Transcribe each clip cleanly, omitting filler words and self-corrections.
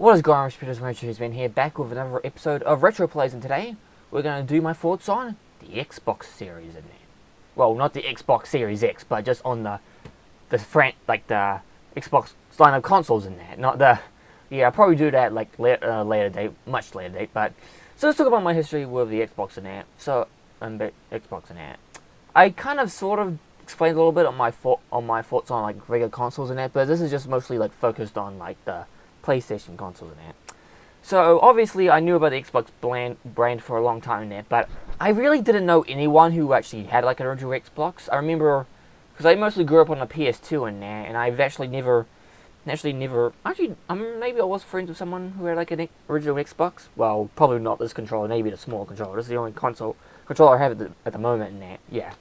What is going on, Retro has been here back with another episode of Retro Plays, and today we're going to do my thoughts on the Xbox Series in there. Well, not the Xbox Series X, but just on the Xbox line of consoles in there. Not the, yeah, I'll probably do that like later date, much later date. But so let's talk about my history with the Xbox in there. Xbox in there. I kind of sort of explained a little bit on my thoughts on like regular consoles in that, but this is just mostly like focused on like the PlayStation consoles in that. So obviously I knew about the Xbox brand for a long time in that, but I really didn't know anyone who actually had like an original Xbox. I remember because I mostly grew up on a PS2 in there, and I've actually never maybe I was friends with someone who had like an original Xbox. Well, probably not this controller, maybe the small controller. This is the only controller I have at the moment in there. Yeah.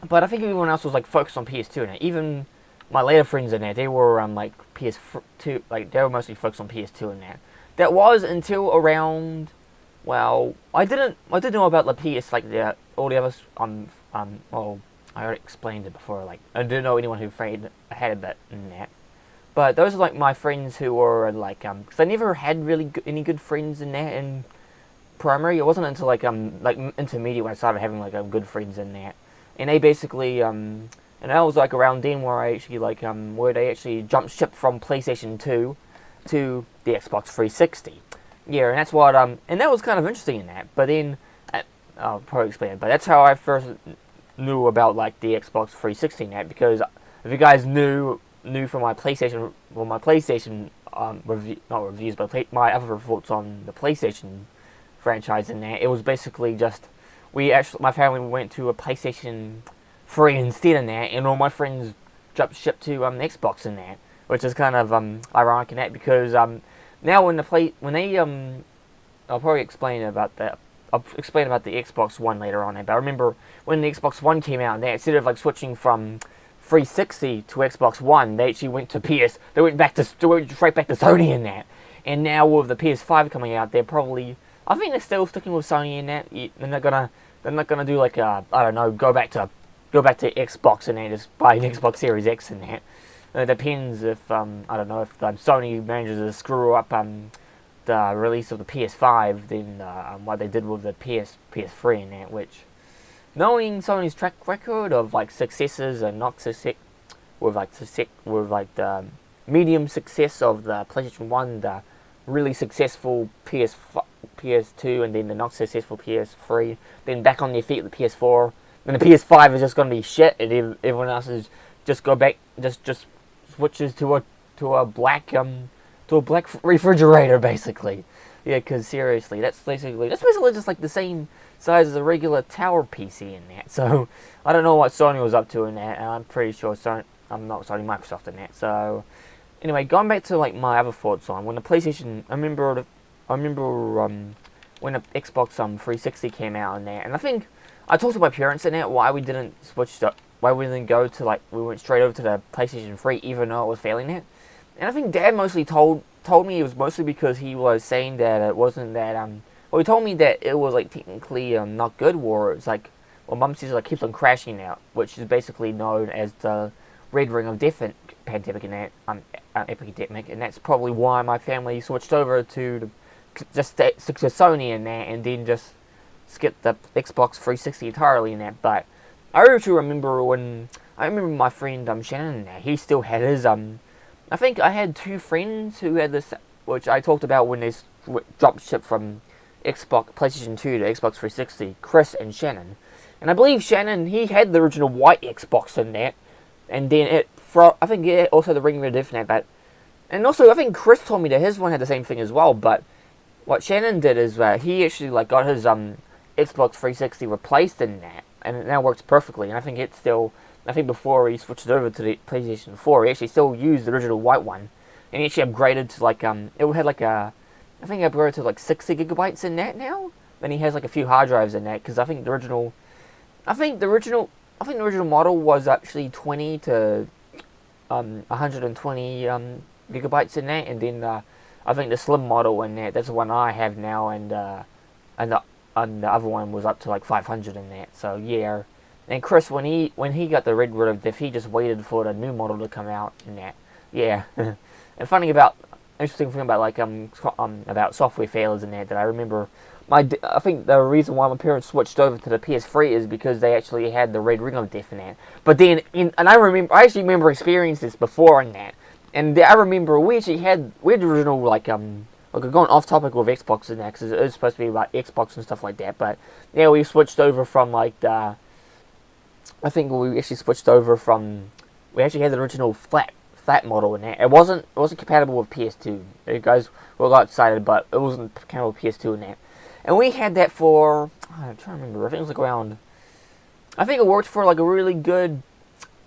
But I think everyone else was like focused on PS2 in it. Even my later friends in there, they were like PS2, like they were mostly focused on PS2 in there. That was until around, well, I didn't know about the PS, like all the others well, I already explained it before. Like I didn't know anyone who had that in that. But those are like my friends who were like, because I never had really any good friends in there in primary. It wasn't until like intermediate when I started having like good friends in there. And they basically, and that was like around then where I actually like, where they actually jumped ship from PlayStation 2 to the Xbox 360. Yeah, and that's what, and that was kind of interesting in that. But then, I'll probably explain it, but that's how I first knew about like the Xbox 360 in that, because if you guys knew from my PlayStation, well, my PlayStation, not reviews, but my other thoughts on the PlayStation franchise in there, it was basically just, my family went to a PlayStation 3 instead in that, and all my friends jumped ship to Xbox in that, which is kind of ironic in that, because now I'll probably explain about that. I'll explain about the Xbox One later on, but I remember when the Xbox One came out, and instead of like switching from 360 to Xbox One, they actually went to PS. They went straight back to Sony in that, and now with the PS5 coming out, they're probably, I think they're still sticking with Sony in that. They're not gonna do like I don't know, go back to Xbox and then just buy an Xbox Series X in that. It depends if I don't know, if Sony manages to screw up the release of the PS5, then what they did with the PS3 in that. Which, knowing Sony's track record of like successes and not success, with the medium success of the PlayStation 1, the really successful PS2, and then the not successful PS3, then back on their feet with the PS4, and the PS5 is just going to be shit, and everyone else is just switches to a black refrigerator basically. Yeah, because seriously, that's basically just like the same size as a regular tower PC in that. So I don't know what Sony was up to in that, and I'm pretty sure Microsoft in that. So anyway, going back to like my other thoughts on when the PlayStation, I remember when the Xbox 360 came out in there, and I think I talked to my parents in that why we didn't go to like, we went straight over to the PlayStation 3 even though it was failing it. And I think Dad mostly told me it was mostly because he was saying that it wasn't that well, he told me that it was like technically not good, or it's like, well, Mum says it like keeps on crashing out, which is basically known as the Red Ring of Death pandemic in that epidemic, and that's probably why my family switched over to just stick to Sony in that, and then just skip the Xbox 360 entirely in that. But I actually remember my friend Shannon in there, he still had his I think I had two friends who had this, which I talked about when they dropped ship from PlayStation 2 to Xbox 360, Chris and Shannon. And I believe Shannon, he had the original white Xbox in that, and then I think it also the Ring of Death in that, but, and also I think Chris told me that his one had the same thing as well. But what Shannon did is he actually like got his Xbox 360 replaced in that, and it now works perfectly. And I think before he switched over to the PlayStation 4, he actually still used the original white one, and he actually upgraded to like it had like I think he upgraded to like 60 gigabytes in that now. Then he has like a few hard drives in that, because I think the original model was actually 20 to 120 gigabytes in that, and then I think the slim model in that's the one I have now, and the other one was up to like 500 in that. So yeah. And Chris, when he got the Red Ring of Death, he just waited for the new model to come out in that. Yeah. And funny about interesting thing about about software failures and that I remember. I think the reason why my parents switched over to the PS3 is because they actually had the red ring of death in that. But then, I actually remember experiencing this before in that, and I remember we had the original going off topic with Xbox and that because it was supposed to be about Xbox and stuff like that. But yeah, we switched over from I think we actually switched over from. We actually had the original flat model in there. It wasn't compatible with PS2. You guys were a lot excited, but it wasn't compatible with PS2 in there. And we had that for, I'm trying to remember, I think it was like around, I think it worked for like a really good,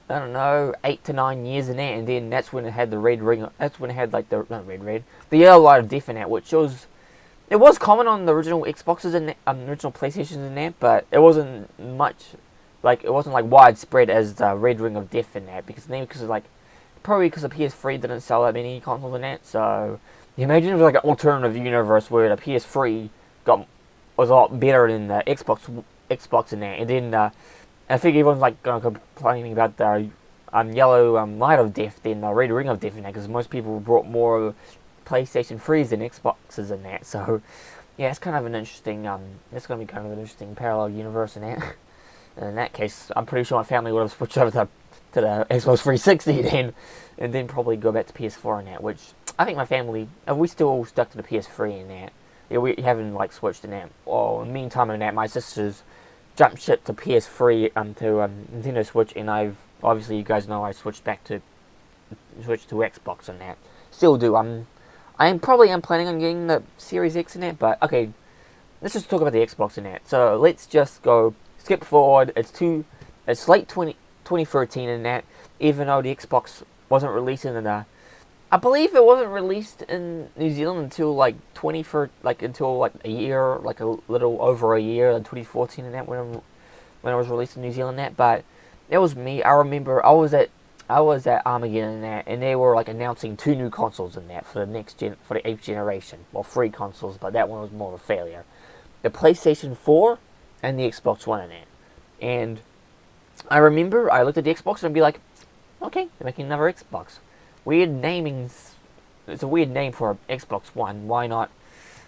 I don't know, 8 to 9 years in there, and then that's when it had the red ring, that's when it had like the yellow light of death in that, which was, it was common on the original Xboxes and original PlayStations in that, but it wasn't it wasn't like widespread as the red ring of death in that, because probably because the PS3 didn't sell that many consoles in that, so, you imagine if it was like an alternative universe where the PS3 was a lot better than the Xbox in there, and then I think everyone's like complaining about the yellow light of death than the red ring of death in there, because most people brought more PlayStation 3s than Xboxes in that. So yeah, it's kind of an interesting it's going to be kind of an interesting parallel universe in that. And in that case, I'm pretty sure my family would have switched over to the Xbox 360 then, and then probably go back to PS4 in that. Which I think my family, we still stuck to the PS3 in that. Yeah, we haven't switched in that. Well, in the meantime in that, my sisters jumped ship to PS3 to Nintendo Switch, and obviously you guys know I switched to Xbox in that. Still do. I'm planning on getting the Series X in that, but okay, let's just talk about the Xbox in that. So let's just skip forward. It's late 2013 in that, even though the Xbox wasn't released in the. I believe it wasn't released in New Zealand until until a year, like a little over a year, in 2014 and that when it was released in New Zealand that. But that was me. I remember I was at Armageddon in that, and they were announcing 2 new consoles in that for the for the 8th generation. Well, 3 consoles, but that one was more of a failure. The PlayStation 4 and the Xbox One in that. And I remember I looked at the Xbox and I'd be like, okay, they're making another Xbox. Weird namings. It's a weird name for an Xbox One. Why not?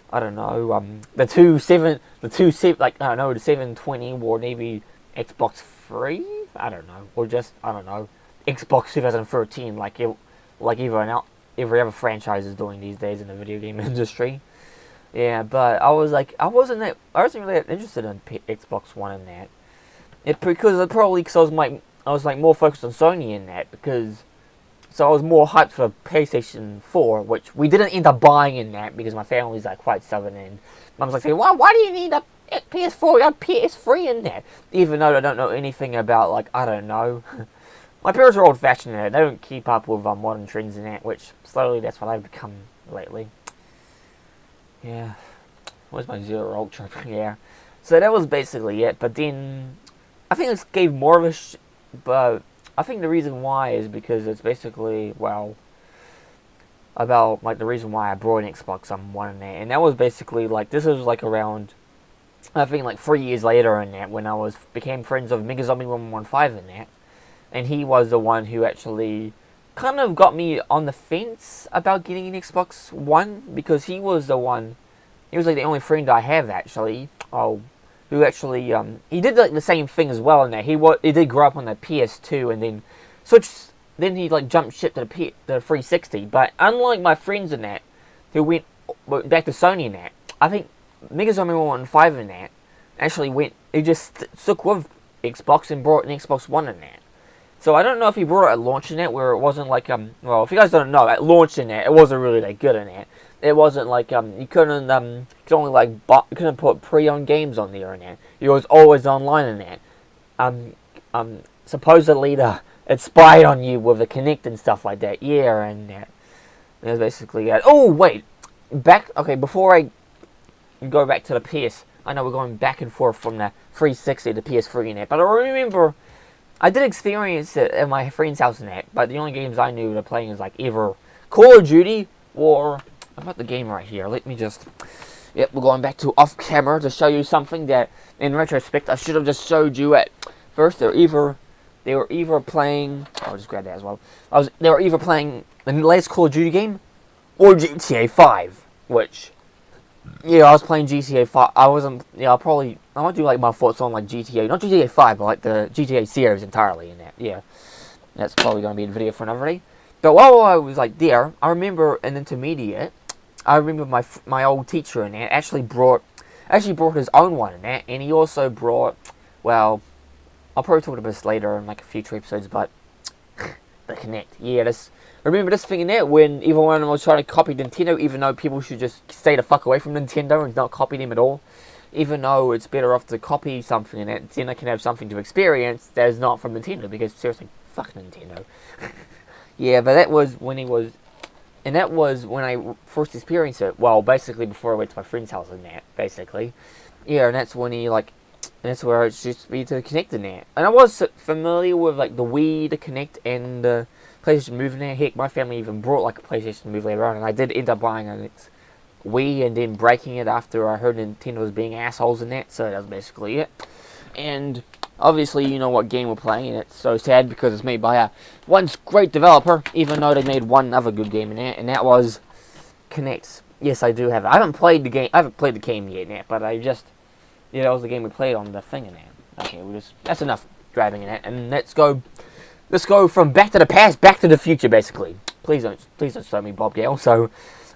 I don't know. The 720 or maybe Xbox 3. I don't know. Or just Xbox 2013, like every other franchise is doing these days in the video game industry. Yeah, but I wasn't really that interested in Xbox One in that. Because I was more focused on Sony in that, because. So I was more hyped for PlayStation 4, which we didn't end up buying in that because my family's quite stubborn, and Mum's saying, why do you need a PS4? You have PS3 in there. Even though I don't know anything about, I don't know. My parents are old-fashioned in it. They don't keep up with modern trends in that, which slowly that's what I've become lately. Yeah. Where's my Zero Ultra? Yeah. So that was basically it, but then I think this gave more of a but I think the reason why is because it's basically, about, the reason why I brought an Xbox One in there. And that was basically, this was, around, I think, 3 years later in that, when I became friends of Mega Zombie 115 in that. And he was the one who actually kind of got me on the fence about getting an Xbox One, because he was the only friend I have, actually, who actually, he did the same thing as well in that. He did grow up on the PS2 and then switched, then he jumped ship to the 360. But unlike my friends in that, who went back to Sony in that, I think Mega Zombie 115 in that actually he just stuck with Xbox and brought an Xbox One in that. So I don't know if he brought it at launch in that, where it wasn't if you guys don't know, at launch in that, it wasn't really that good in that. It wasn't you couldn't you couldn't put pre-owned games on there in that. You was always online in that. Supposedly it spied on you with the Kinect and stuff like that. Yeah, and that. It was basically it. Oh wait, before I go back to the PS, I know we're going back and forth from the 360 to PS3 in that, but I remember I did experience it at my friend's house in that. But the only games I knew to playing is either Call of Duty or. About the game right here. Let me just. Yep, we're going back to off camera to show you something that, in retrospect, I should have just showed you at first. They were either playing. I'll just grab that as well. They were either playing the latest Call of Duty game, or GTA 5, which, yeah, I was playing GTA 5. I wasn't, yeah, I might do like my thoughts on like GTA, not GTA 5, but like the GTA series entirely in that. Yeah, that's probably going to be a video for another day. But while I was like there, I remember an intermediate. I remember my old teacher in that actually brought his own one in that, and he also brought, well, I'll probably talk about this later in like future episodes, but the Kinect. Yeah, remember this thing in there when everyone was trying to copy Nintendo, even though people should just stay the fuck away from Nintendo and not copy them at all. Even though it's better off to copy something in that Nintendo can have something to experience that is not from Nintendo, because seriously, fuck Nintendo. Yeah, but that was when I first experienced it. Well, basically before I went to my friend's house and that, basically. Yeah, and that's when that's where it's just me to connect in there. And I was familiar with like the Wii, the Kinect, and the PlayStation Move in there. Heck, my family even brought like a PlayStation Move later on, and I did end up buying a Wii and then breaking it after I heard Nintendo was being assholes in that. So that was basically it. And obviously, you know what game we're playing, and it's so sad because it's made by a once great developer, even though they made one other good game in there, and that was Kinect. Yes, I do have it. I haven't played the game yet, but I just, yeah, that was the game we played on the thing in there. Okay, that's enough driving in that, and let's go from back to the past, back to the future, basically. Please don't start me, Bob Gale. So,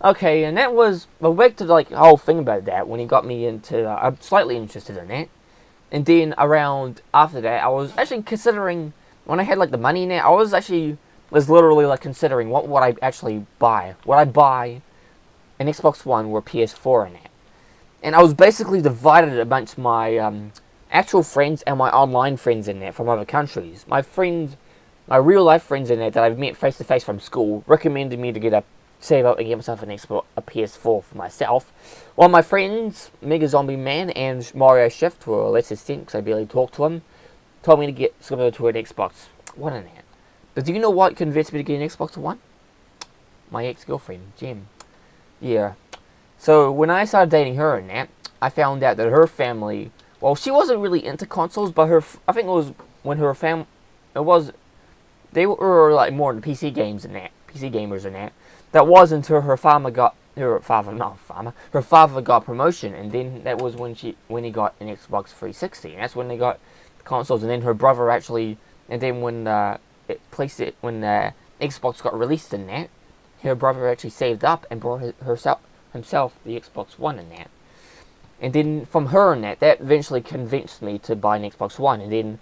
okay, and that was, well, back to like the whole thing about that, when he got me into, I'm slightly interested in that. And then around after that, I was actually considering, when I had like the money in it, I was literally like considering what would I actually buy. Would I buy an Xbox One or a PS4 in it? And I was basically divided amongst my actual friends and my online friends in there from other countries. My real life friends in there that I've met face to face from school recommended me to save up and get myself a PS4 for myself. While my friends, Mega Zombie Man and Mario Shift, to a lesser extent because I barely talked to him, told me to get to an Xbox One in that. But do you know what convinced me to get an Xbox One? My ex-girlfriend, Jim. Yeah. So when I started dating her in that, I found out that her family, well, she wasn't really into consoles, but I think it was when her they were like more into PC games and that, PC gamers and that. That was until her father got promotion, and then that was when he got an Xbox 360, and that's when they got the consoles. And then her brother actually, and then when Xbox got released in that, her brother actually saved up and brought himself the Xbox One in that. And then from her in that eventually convinced me to buy an Xbox One. And then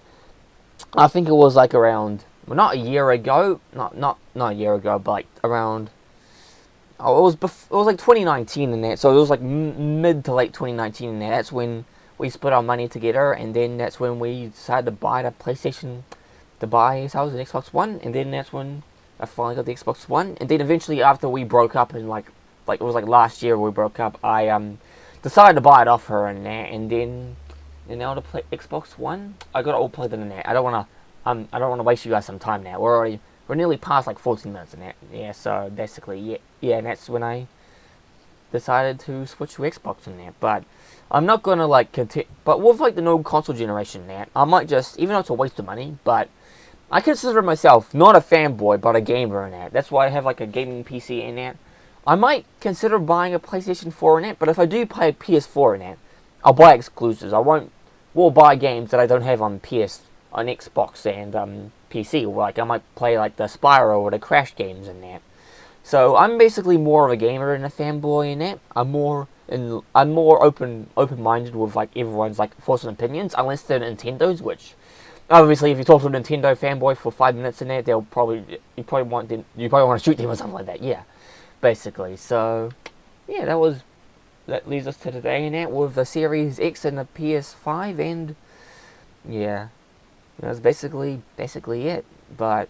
I think it was like around, well, not a year ago, not a year ago, but like around. Oh, it was like 2019 in that, so it was like mid to late 2019 in that. That's when we split our money together, and then that's when we decided to buy the PlayStation, to buy ourselves an Xbox One, and then that's when I finally got the Xbox One. And then eventually, after we broke up, and like it was like last year we broke up, I decided to buy it off her and that, and then now to play Xbox One, I got it all plugged in that. I don't wanna waste you guys some time now. We're nearly past like 14 minutes in that. Yeah, so basically, yeah, and that's when I decided to switch to Xbox in that. But I'm not gonna like continue. But with like the new console generation in that, I might just, even though it's a waste of money, but I consider myself not a fanboy, but a gamer in that. That's why I have like a gaming PC in that. I might consider buying a PlayStation 4 in that, but if I do play a PS4 in that, I'll buy exclusives. Will buy games that I don't have on Xbox and PC. Like I might play like the Spyro or the Crash games in that. So I'm basically more of a gamer than a fanboy in that. I'm more open-minded with like everyone's like thoughts and opinions, unless they're Nintendo's, which obviously if you talk to a Nintendo fanboy for 5 minutes in there, you probably want to shoot them or something like that. Yeah, basically. So yeah, that leads us to today in that with the Series X and the PS5, and yeah. That's basically it. But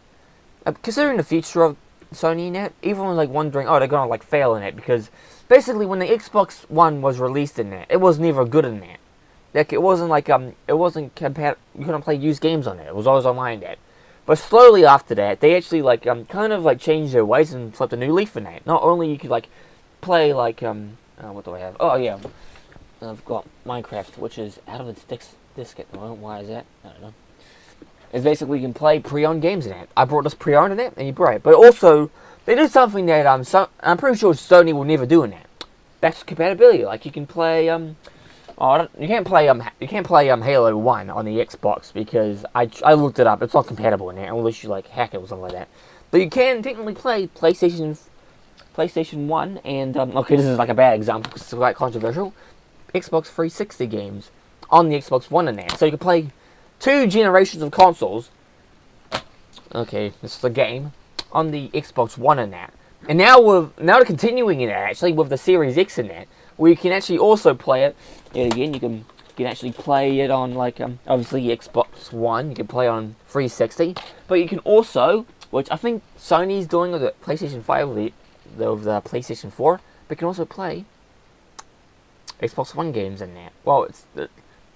considering the future of Sony in it, everyone was like wondering, oh, they're gonna like fail in it, because basically when the Xbox One was released in that, it was never good in that. Like it wasn't you couldn't play used games on it. It was always online that. But slowly after that, they actually like kind of like changed their ways and flipped a new leaf in that. Not only you could like play like what do I have? Oh yeah, I've got Minecraft, which is out of its disc at the moment. Why is that? I don't know. It's basically you can play pre-owned games in it. I brought this pre-owned in it, and you brought it. But also, they did something that I'm pretty sure Sony will never do in that. Backwards compatibility. Like you can play you can't play Halo 1 on the Xbox because I looked it up. It's not compatible in there unless you like hack it or something like that. But you can technically play PlayStation 1 and okay, this is like a bad example because it's quite controversial. Xbox 360 games on the Xbox One in there, so you can play 2 generations of consoles. Okay, this is the game on the Xbox One in that. And now they're continuing in that actually with the Series X in that, where you can actually also play it. And again, you can actually play it on like obviously Xbox One. You can play on 360, but you can also, which I think Sony's doing with the PlayStation 5 with the PlayStation 4, but you can also play Xbox One games in that. Well,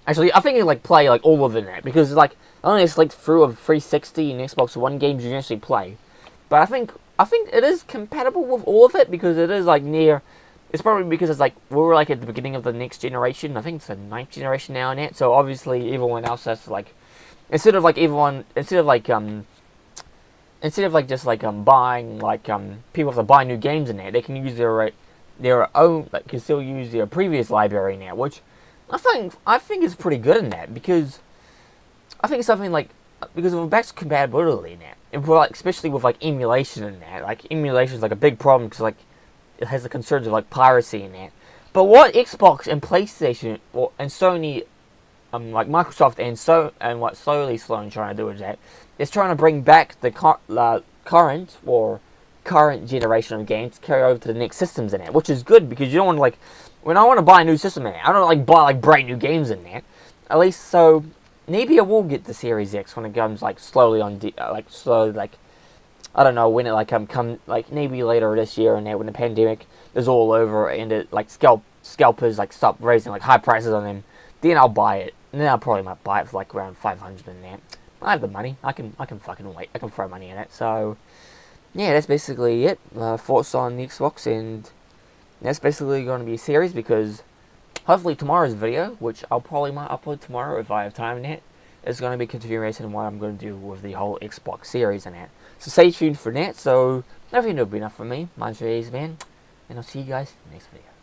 actually I think you like play like all of them in that because like only it's like through a 360 and Xbox One games you can actually play. But I think it is compatible with all of it because it is like near. It's probably because it's like we're like at the beginning of the next generation. I think it's the 9th generation now in it. So obviously everyone else has to like instead of like just like buying like people have to buy new games in there. They can use their own like can still use their previous library now, which I think is pretty good in that because I think it's something like because of backwards compatibility in that. And for, like, especially with like emulation in that, like emulation is like a big problem because like it has the concerns of like piracy in that. But what Xbox and PlayStation and Sony, like Microsoft and what Sony trying to do is trying to bring back the current generation of games to carry over to the next systems in it, which is good because you don't want to like when I want to buy a new system in it, I don't like buy like brand new games in there. At least so. Maybe I will get the Series X when it comes like slowly I don't know when it like come like maybe later this year and that when the pandemic is all over and it like scalpers like stop raising like high prices on them, then I'll buy it. And then I'll probably might buy it for like around 500 in that. I have the money. I can fucking wait. I can throw money in it. So yeah, that's basically it. Thoughts on the Xbox, and that's basically going to be a series because. Hopefully tomorrow's video, which I'll probably might upload tomorrow if I have time in it, is going to be a continuation of what I'm going to do with the whole Xbox series in it. So stay tuned for that. So, I think that'll be enough for me. My name's man, and I'll see you guys in the next video.